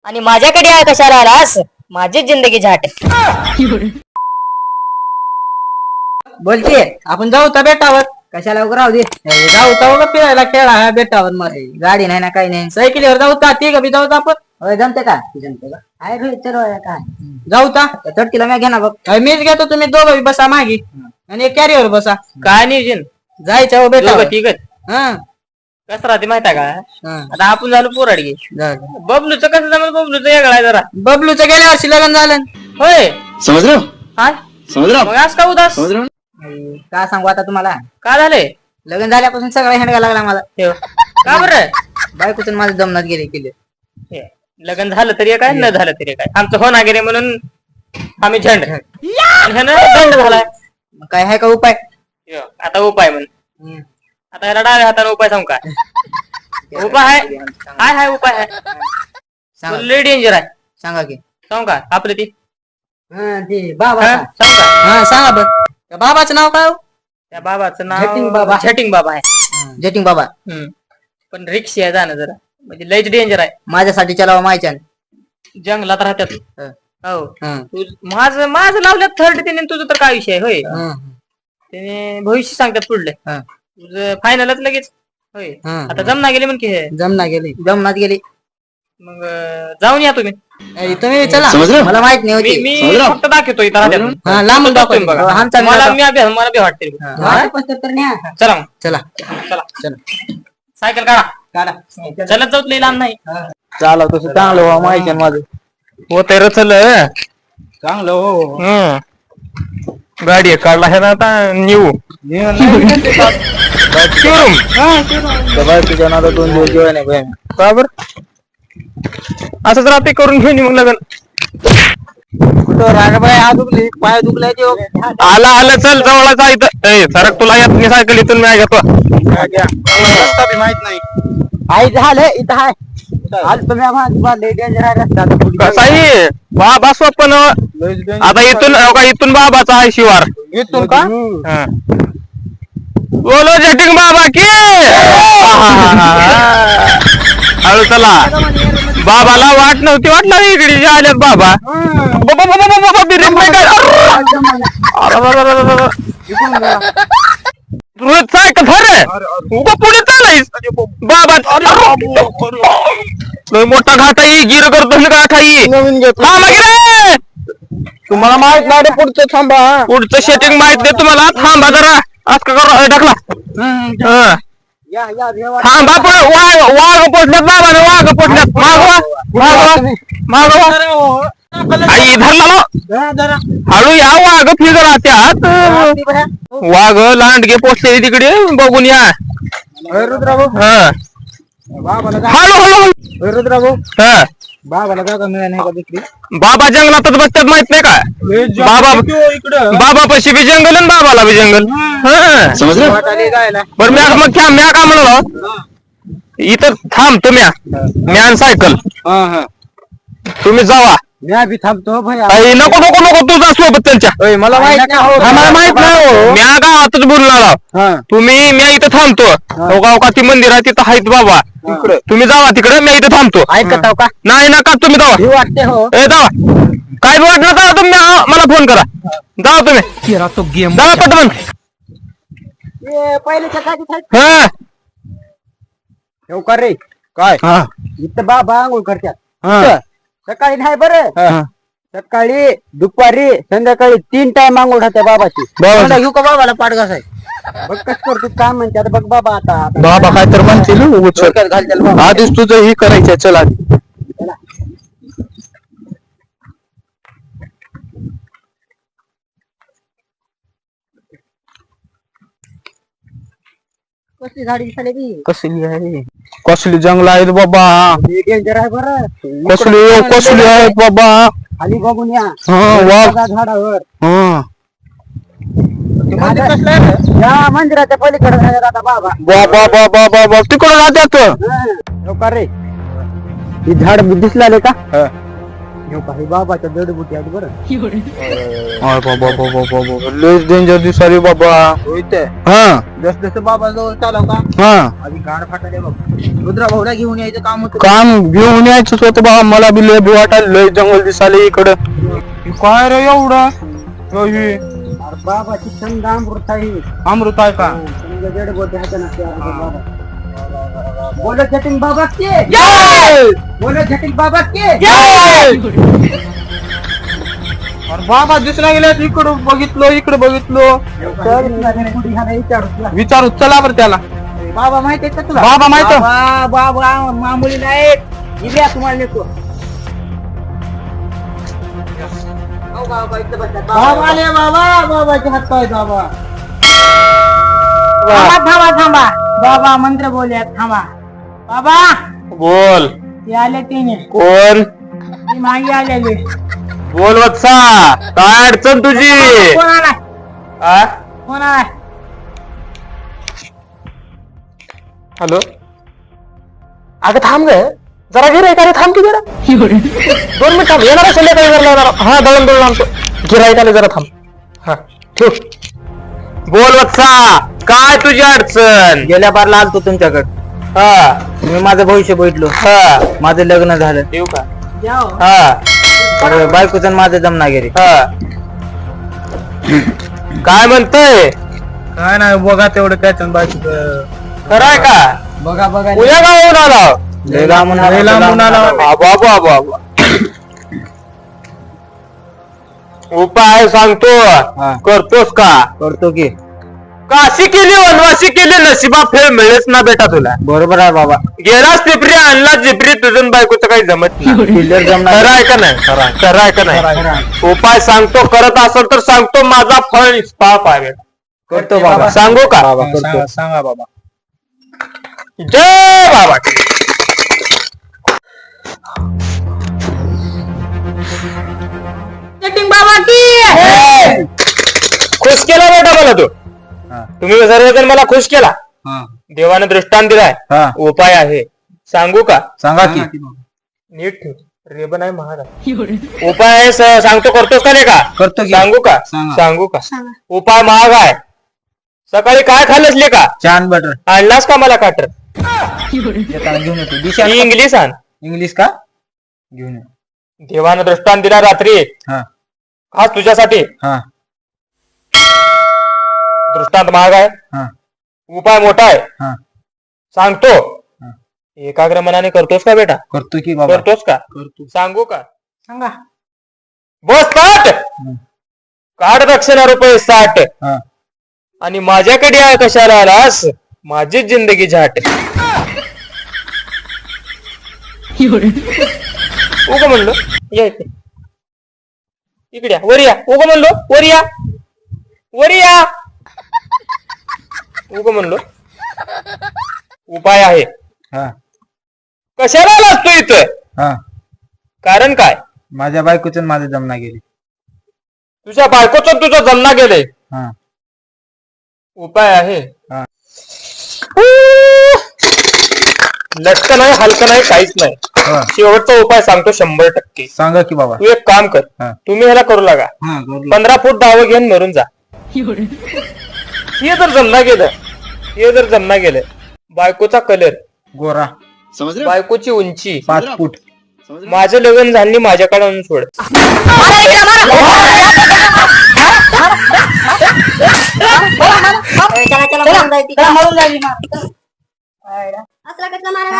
आणि माझ्याकडे कशाला आलास? माझीच जिंदगी झाट. बोलते आपण जाऊ तर बेटावर. कशाला उभं राहू दे. जाऊ तर फिरायला खेळा ह्या बेटावर मध्ये गाडी नाही ना काही नाही. सायकलीवर जाऊ का ती का जाऊ आपण. जमते का जमते का आहे रोहित चलो काय जाऊ ता तडकीला मी घ्या ना बघ. मीच घेतो तुम्ही दोघं बसा मागे आणि एक कॅरियर बसा. काय नियोजन जायचं हो बेटा. ठीक आहे. हा कसं राहते माहिती का? आता आपण झालो पोराडगे. जाऊ. बबलूचं कसं जमलं? बबलूचं वेगळा आहे जरा. बबलूचं गेल्या वर्षी लग्न झालं. होय समझ रहे हो काय समझ रहे हो मग आज का उदास? समझ रहे हो काय सांगू आता तुम्हाला. का झालंय? लग्न झाल्यापासून सगळा हेंडगा लागला मला. ठेव. का बरं? बायकोतून माझं दमनात गेले केले. हे, लग्न झालं तरी काय न झालं तरी काय आमचं होणार गेले म्हणून आम्ही झंड आणि ह्यानं दंड झालाय. मग काय आहे का उपाय. हे, आता उपाय म्हण. आता याला डाव्या हाताने उपाय सांगू काय? उपाय आहे हाय हाय उपाय आहे. लय डेंजर आहे. सांगा की. सांगू का आपलं ती ते बाबा हा, सांगू का? हा सांगा बघ. त्या बाबाचं नाव काय. त्या बाबाचं झटिंग नाव बाबा. झटिंग बाबा आहे. जटिंग बाबा. पण रिक्षी आहे जाणं जरा म्हणजे लयच डेंजर आहे. माझ्यासाठी चलावा माहिती. जंगलात राहतात. हं. हो माझं माझं लावल्यात थर्ड त्याने तुझं तर काय विषय होय. त्याने भविष्य सांगतात पुढले. तुझं फायनलच लगेच होय. आता जमना गेले म्हण की हे जमना गेली जमनात गेली. मग जाऊन या तुम्ही. तुम्ही चला समज रहे हो? मला माहित नाही मी होती. मी फक्त दाखवतो इथं राहत्यात. हा, लांबून दाखवतो. बघा. हो, आमचा मला मी मला बी वाटते. चला मग. चला चला चला सायकल काढा. काढा. चलत जाऊत लई लांब नाही. चालव तसं चांगलं व्हा माहिती माझं. होत रचल चांगलं हो. गाडी काढला हे ना आता न्यू तुझ्या नादा 2 दिवस जेवाय नाही बाई. बरोबर असंच राहते करून घेऊन मग लग्न. रागबाई हा दुखली पाय दुखलाय ते. आला आलं चल जवळच आहे इथं. सरक तुला येत नाही सायकल इथून मी घेतो. रस्ता बी माहित नाही. आई झालं इथं हाय. आज तुम्ही डेंजर आहे रस्ता. कसाही बाबा स्वप्न आता इथून इथून बाबाचा आहे शिवार. इथून का. बोलो जटिंग बाबा की हळू चला. बाबाला वाट नव्हती वाटलं इकडे आल्यात बाबा. सायकल उगा पुढे चालायस बाबा. मोठा घाट आहे गिर करतो घाट आहे. तुम्हाला माहित नाही पुढचं थांबा. पुढचं सेटिंग माहित नाही तुम्हाला. थांबा जरा आज का ढकला. थांबा वाघ पोचल्यात बाबाने. वाघ पोचल्यात. मागवा मागवा आई धरला. हळू या वाघ फिगर राहत्यात. वाघ लांडगे पोचले तिकडे बघून या. हळू हळू रुद्राभाऊ हा. बाबाला जागा मिळाली नाही का दुसरी. बाबा जंगलातच बसतात माहित नाही का. बाबा पशी बी जंगल आणि बाबाला बी जंगल. समझ रहे हो बरं मग म्या काय म्हणलो इथं थांबतो म्या सायकल तुम्ही जावा. मी बी थांबतो भैया. नको नको नको तू जा सोबत त्यांच्या. मला माहित नाही. आम्हाला माहित नाही. म्या गावातच बोलणार तुम्ही. म्या इथं थांबतो. गाव का ती मंदिर आहे तिथं आहेत बाबा. तुम्ही जावा तिकडे. मी इथं थांबतो. ऐकत आहो का. नाही नका तुम्ही जावा. वाटते हो. जावा काय बी वाटलं का तुम्ही मला फोन करा. जावा तुम्ही जावा पटकन. पहिल्याच्या गाडीत हा ठेव का रे. काय इथं बाबा आंघोळ करतात. सकाळी नाही बरं. सकाळी दुपारी संध्याकाळी 3 टाइम आंघोळ होत्या बाबाची. घेऊ का बाबाला पाठ घासाय. बघ कस करतो काय म्हणते आता. बघ बाबा आता बाबा काय तर म्हणतील. आधीच तुझं ही करायचं. चल आधी कसली गाडी दिसायला ती. कसली आहे. कसली जंगल आहेत बाबा. डेंजर आहे बरं. कसली आहेत बाबा. खाली बघून या. वाघ झाडावर. बाबा या मंदिराच्या पलीकडे राहतात आता बाबा. बाबा बाबा तिकडं राहत्यात. रे ही झाड दिसले का. काही बाबाच्या जडबुटी आहेत बरं. लयच डेंजर दिसाली बाबा. हा जस जसं बाबा जवळ चालव का हा आधी गाड फाटाले बघ. रुद्रा भाऊला घेऊन यायचं काम होतं. काम घेऊन यायचंच होतं बाबा. मला बी लय भी वाटायला. लय जंगल दिसाले इकडं. काय रे एवढं अरे बाबाची छंद अमृत आहे. अमृत आहे का? जडबुटी हातात. बोलो झटिंग बाबा के बोलो झटिंग बाबा के. अरे बाबा दिसला गेल्या. इकडं बघितलो इकडे बघितलो. विचारू चला बरं त्याला. बाबा माहित आहे का तुला? बाबा माहित आहे. बाबा मामुली नाहीत. इकडे तुम्हाला नेतो. बाबा आले बाबा. बाबाचे हात पाय बाबा. थांबा थांबा. बाबा मंत्र बोलूया. थांबा बाबा. बोल. ते आले तिने. कोण? ती मागे आलेली. बोल वत्सा. काय अडचण तुझी? कोण आला? आ? कोण आला? हॅलो. अगं थांब ग जरा. गिराईक आले. थांब की जरा 2 मिनिट थांब. येणार संध्याकाळी जरा येणार. हा दळण आणतो. गिराईक आले जरा थांब. हा ठेव. बोल वत्सा. काय तुझी अडचण? गेल्या बारला आलतो तुमच्याकडे. हा मी माझं भविष्य बघितलो. हा माझं लग्न झालं. येऊ का? हा बायकोचं माझं जमना गेले. हा काय म्हणतोय? काय नाही बघा तेवढं त्याच्या बायको. खरं आहे का? बघा बघा. उद्या गावून आला. लय लांबून आला. बाबा बाबा. उपाय सांगतो. करतोस का? करतो की. काशी केली वनवासी केली. नशिबा फेर मिळेच ना बेटा तुला. बरोबर आहे बाबा. गेलास टिपरी आणला जिपरी. तुझं बायकोचं काही जमत नाही. किल्लर जमणार. खरं आहे का नाही? खरं आहे का नाही? उपाय सांगतो. करत असेल तर सांगतो. माझा फळ पाप आहे बेटा. करतो बाबा. सांगू का? बाबा करतो. सांगा बाबा. जय बाबा. बाबा की खुश केला बेटा मला तू. तुम्ही सर्वजण मला खुश केला. देवानं दृष्टांत दिलाय. उपाय आहे. सांगू का? सांगा की. नीट ठेव. रेबन आहे महाराज. उपाय आहे. सांगतो. करतोस का नाही का? करतो की. सांगू का? सांगू का? उपाय महाग आहे. सकाळी काय खाल्लंस का? छान बटर. आणलास का मला काटर? घेऊन येतो. दिशा इंग्लिश आण. इंग्लिश का? घेऊन येतो. देवानं दृष्टांत दिला रात्री. खास तुझ्यासाठी. दृष्टांत महाग आहे. उपाय मोठा आहे. सांगतो. एकाग्र मनाने करतोस का बेटा? करतो की बाबा. करतोस का? करतो. सांगू का? सांगा. बस काट. काढ दक्षिणा ₹60. आणि माझ्याकडे आहे कशाला आलास? माझीच जिंदगी झाट. उग म्हणलो या इथे. इकडे या. वर या. उग म्हणलो वर या. वर या. उग म्हणलो. उपाय आहे. कशाला आलास तू इथं? कारण काय? माझ्या बायकोचं माझं जमना गेले. तुझ्या बायकोचं तुझं जमना गेले. उपाय आहे. लटकं नाही हलकं नाही काहीच नाही. शेवटचा उपाय सांगतो 100%. सांगा की बाबा. तू एक काम कर. तुम्ही ह्याला करू लागा. 15 फूट धावं घेऊन मरून जा. हे जर जमना गेलं. बायकोचा कलर गोरा. बायकोची उंची 5 फूट. माझं लग्न झाली माझ्याकडे आणून सोड. असला कसला मारा